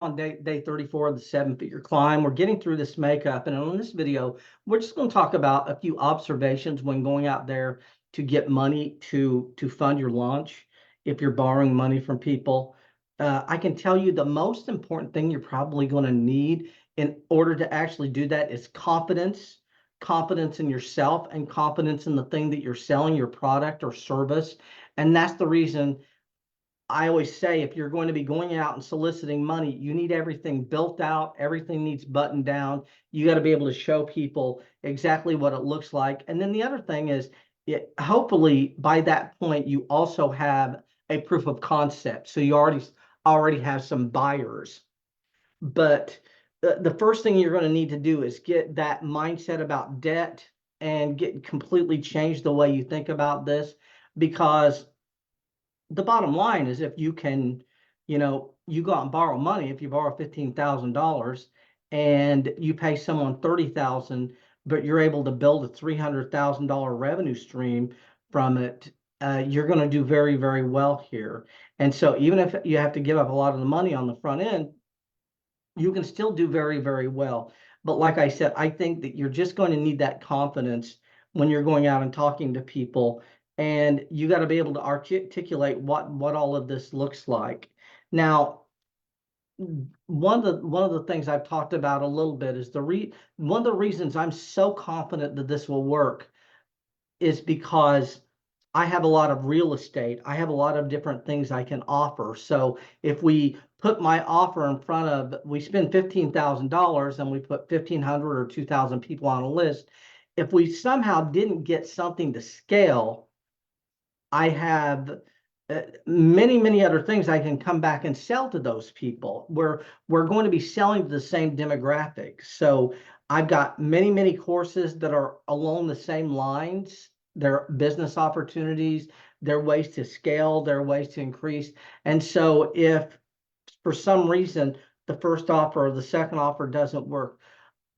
On day 34 of the 7-figure climb. We're getting through this makeup, and on this video, we're just going to talk about a few observations when going out there to get money to fund your launch. If you're borrowing money from people, I can tell you the most important thing you're probably going to need in order to actually do that is confidence. Confidence in yourself and confidence in the thing that you're selling, your product or service. And that's the reason I always say if you're going to be going out and soliciting money, you need everything built out, everything needs buttoned down. You got to be able to show people exactly what it looks like. And then the other thing is, hopefully by that point, you also have a proof of concept. So you already have some buyers. But the first thing you're going to need to do is get that mindset about debt and get completely change the way you think about this, because the bottom line is if you can, you go out and borrow money. If you borrow $15,000 and you pay someone 30,000, but you're able to build a $300,000 revenue stream from it, you're going to do very, very well here. And so even if you have to give up a lot of the money on the front end, you can still do very, very well. But like I said, I think that you're just going to need that confidence when you're going out and talking to people, and you got to be able to articulate what all of this looks like. Now, one of the things I've talked about a little bit is one of the reasons I'm so confident that this will work is because I have a lot of real estate. I have a lot of different things I can offer. So if we put my offer in front of, we spend $15,000 and we put 1,500 or 2,000 people on a list. If we somehow didn't get something to scale, I have many, many other things I can come back and sell to those people. We're going to be selling to the same demographic. So I've got many, many courses that are along the same lines. They're business opportunities, they're ways to scale, they're ways to increase. And so if for some reason the first offer or the second offer doesn't work,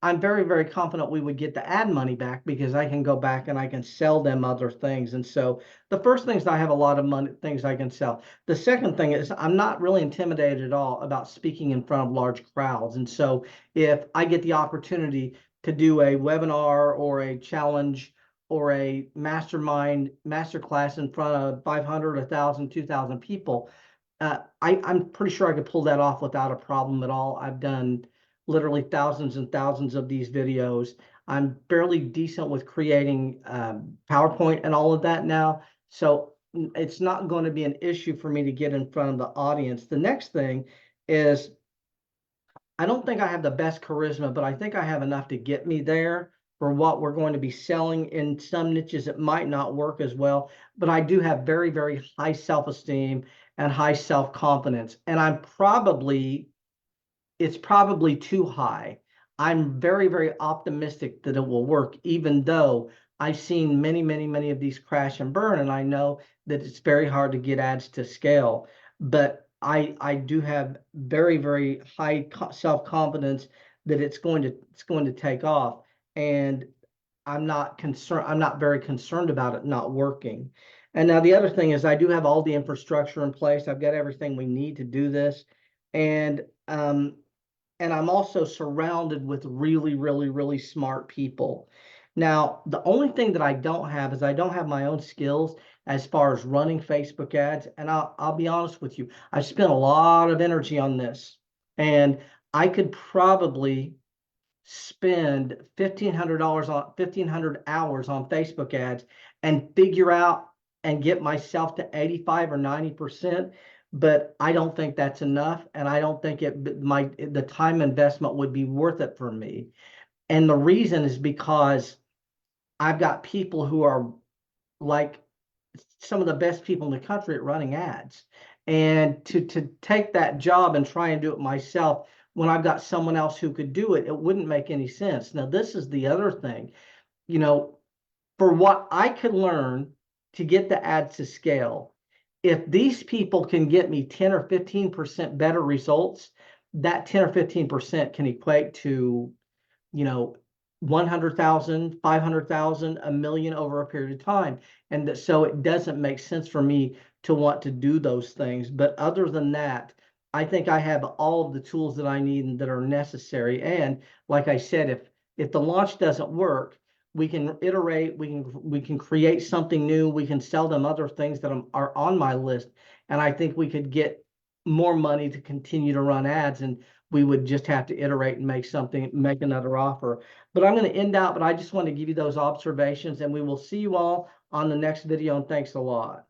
I'm very, very confident we would get the ad money back because I can go back and I can sell them other things. And so the first thing is I have a lot of money, things I can sell. The second thing is I'm not really intimidated at all about speaking in front of large crowds. And so if I get the opportunity to do a webinar or a challenge or a mastermind masterclass in front of 500, 1,000, 2,000 people, I'm pretty sure I could pull that off without a problem at all. I've done literally thousands and thousands of these videos. I'm fairly decent with creating PowerPoint and all of that now. So it's not going to be an issue for me to get in front of the audience. The next thing is I don't think I have the best charisma, but I think I have enough to get me there for what we're going to be selling. In some niches, it might not work as well, but I do have very, very high self-esteem and high self-confidence. And it's probably too high. I'm very, very optimistic that it will work, even though I've seen many, many, many of these crash and burn, and I know that it's very hard to get ads to scale. But I do have very, very high self-confidence that it's going to take off. And I'm not concerned. I'm not very concerned about it not working. And now the other thing is I do have all the infrastructure in place. I've got everything we need to do this. And and I'm also surrounded with really, really, really smart people. Now, the only thing that I don't have is I don't have my own skills as far as running Facebook ads. And I'll be honest with you, I've spent a lot of energy on this, and I could probably spend $1,500 on Facebook ads and figure out and get myself to 85 or 90%. But I don't think that's enough, and I don't think the time investment would be worth it for me. And the reason is because I've got people who are like some of the best people in the country at running ads. And to take that job and try and do it myself when I've got someone else who could do it, it wouldn't make any sense. Now, this is the other thing, you know, for what I could learn to get the ads to scale, if these people can get me 10 or 15% better results, that 10 or 15% can equate to, you know, 100,000, 500,000, a million over a period of time. And so it doesn't make sense for me to want to do those things. But other than that, I think I have all of the tools that I need and that are necessary. And like I said, if the launch doesn't work, we can iterate, we can create something new, we can sell them other things that are on my list. And I think we could get more money to continue to run ads, and we would just have to iterate and make another offer. But I'm going to end out, but I just want to give you those observations, and we will see you all on the next video, and thanks a lot.